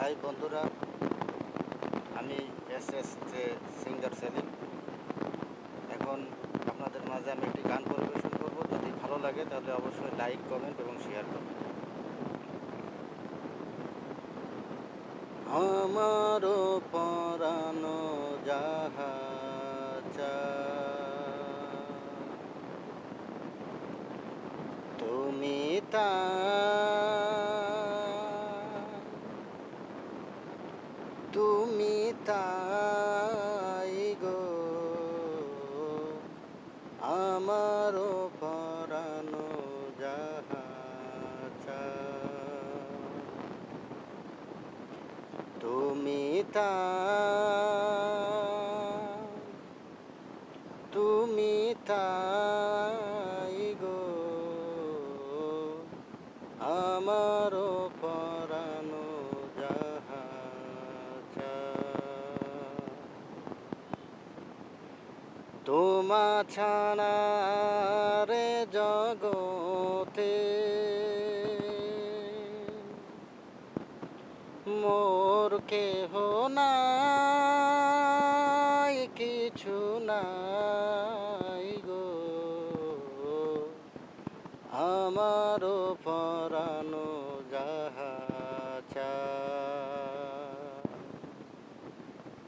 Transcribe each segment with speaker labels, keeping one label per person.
Speaker 1: High বন্ধুরা, আমি S singer Selim. এখন আপনাদের মাঝে আমি একটি গান পরিবেশন করব। যদি ভালো লাগে তাহলে অবশ্যই লাইক, কমেন্ট এবং শেয়ার করবেন। আমারও পরানো যাহা চায়, তুমি তুমি তাই গো, আমারও পরানো যাহা চায়, তুমি তাই গো, আমারও পরানো যাহা চায়, তোমা ছাড়া রে জগতে মোর কেহ নাই, কিছু নাই গো, আমারও পরানো যাহা চায়,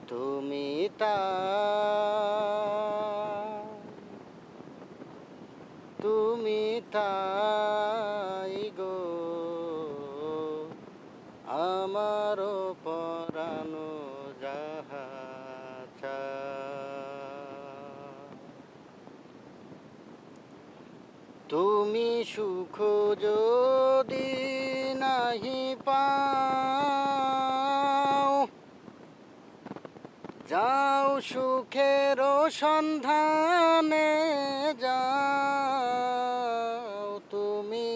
Speaker 1: তুমি তাই গো, আমারও পরানো যাহা চায়, তুমি সুখ যদি নাহি পাও, যাও সুখের সন্ধানে যাও, তুমি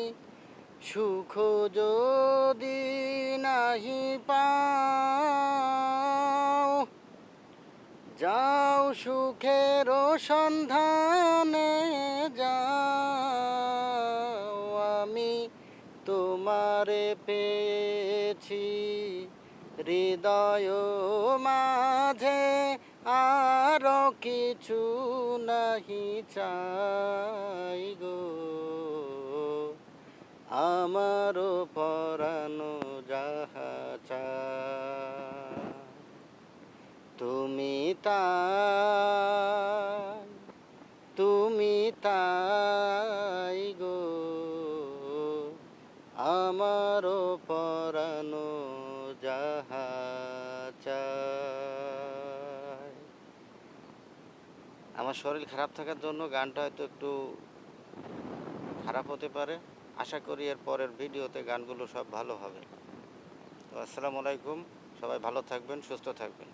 Speaker 1: সুখ যদি নাহি পাও, যাও সুখের সন্ধানে যাও, আমি তোমারে পেয়েছি হৃদয় মাঝে, আর কিছু নাহি চাই গো, আমারও পরানো যাহা চায়, তুমি তাই গো, আমারও পরানো যাহা চায়। আমার শরীর খারাপ থাকার জন্য গানটা হয়তো একটু খারাপ হতে পারে। আশা করি এর পরের ভিডিওতে গানগুলো সব ভালো হবে। তো আসসালামু আলাইকুম, সবাই ভালো থাকবেন, সুস্থ থাকবেন।